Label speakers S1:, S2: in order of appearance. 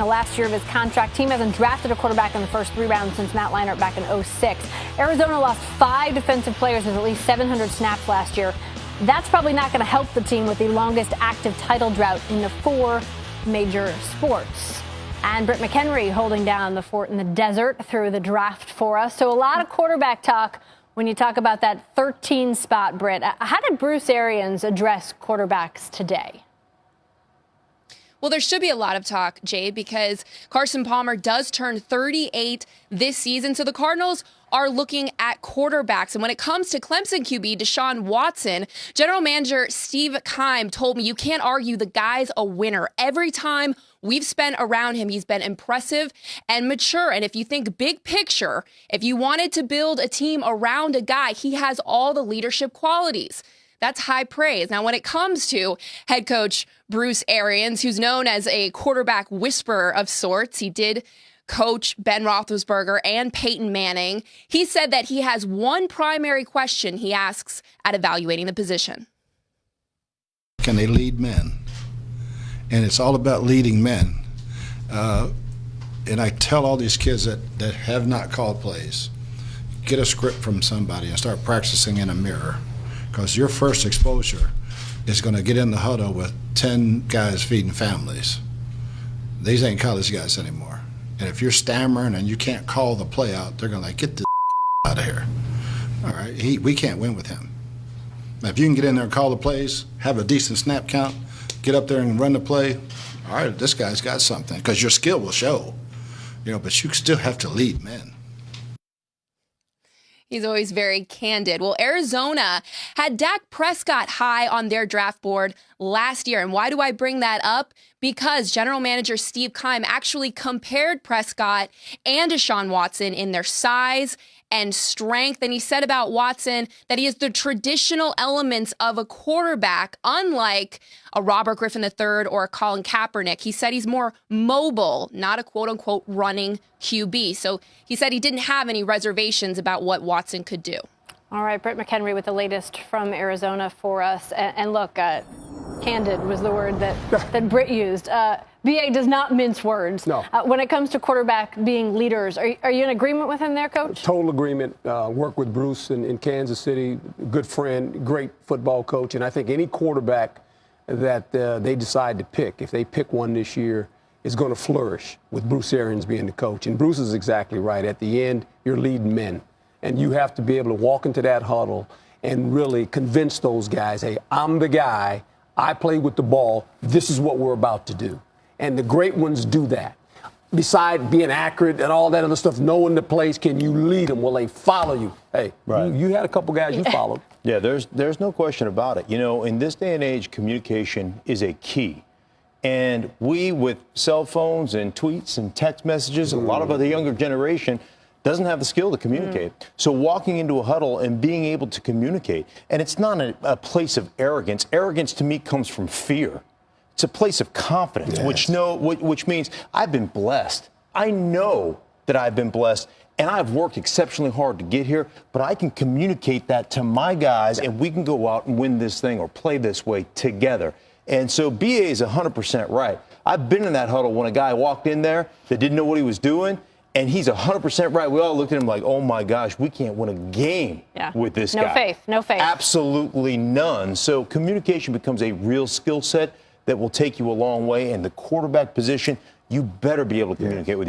S1: the last year of his contract. Team hasn't drafted a quarterback in the first 3 rounds since Matt Leinart back in 2006. Arizona lost 5 defensive players with at least 700 snaps last year. That's probably not going to help the team with the longest active title drought in the 4 major sports. And Britt McHenry holding down the fort in the desert through the draft for us. So a lot of quarterback talk when you talk about that 13 spot, Britt. How did Bruce Arians address quarterbacks today?
S2: Well, there should be a lot of talk, Jade, because Carson Palmer does turn 38 this season. So the Cardinals are looking at quarterbacks. And when it comes to Clemson QB Deshaun Watson, General Manager Steve Keim told me you can't argue the guy's a winner. Every time we've spent around him, he's been impressive and mature. And if you think big picture, if you wanted to build a team around a guy, he has all the leadership qualities. That's high praise. Now, when it comes to head coach Bruce Arians, who's known as a quarterback whisperer of sorts, he did coach Ben Roethlisberger and Peyton Manning. He said that he has one primary question he asks at evaluating the position.
S3: Can they lead men? And it's all about leading men. And I tell all these kids that have not called plays, get a script from somebody and start practicing in a mirror. Because your first exposure is going to get in the huddle with 10 guys feeding families. These ain't college guys anymore. And if you're stammering and you can't call the play out, they're going to get the out of here. All right, we can't win with him. Now, if you can get in there and call the plays, have a decent snap count, get up there and run the play, all right, this guy's got something, because your skill will show. But you still have to lead men.
S2: He's always very candid. Well, Arizona had Dak Prescott high on their draft board last year. And why do I bring that up? Because General Manager Steve Keim actually compared Prescott and Deshaun Watson in their size and strength. And he said about Watson that he has the traditional elements of a quarterback, unlike a Robert Griffin III or a Colin Kaepernick. He said he's more mobile, not a quote-unquote running QB. So he said he didn't have any reservations about what Watson could do.
S1: All right, Britt McHenry with the latest from Arizona for us. And look, candid was the word that Britt used. BA does not mince words.
S4: No.
S1: When it comes to quarterback being leaders, are you in agreement with him there, Coach?
S4: Total agreement. Work with Bruce in Kansas City. Good friend, great football coach. And I think any quarterback that they decide to pick, if they pick one this year, is going to flourish with Bruce Arians being the coach. And Bruce is exactly right. At the end, you're leading men. And you have to be able to walk into that huddle and really convince those guys, hey, I'm the guy. I play with the ball. This is what we're about to do. And the great ones do that. Besides being accurate and all that other stuff, knowing the plays, can you lead them? Will they follow you? Hey, right. you had a couple guys you followed.
S5: Yeah, there's no question about it. In this day and age, communication is a key. And we, with cell phones and tweets and text messages, a lot of the younger generation doesn't have the skill to communicate. So walking into a huddle and being able to communicate, and it's not a place of arrogance. Arrogance to me comes from fear. It's a place of confidence, yes. which means I've been blessed. I know that I've been blessed, and I've worked exceptionally hard to get here, but I can communicate that to my guys, and we can go out and win this thing or play this way together. And so BA is 100% right. I've been in that huddle when a guy walked in there that didn't know what he was doing, and he's 100% right. We all looked at him like, oh, my gosh, we can't win a game with this guy.
S1: No faith.
S5: Absolutely none. So communication becomes a real skill set that will take you a long way. And the quarterback position, you better be able to communicate with your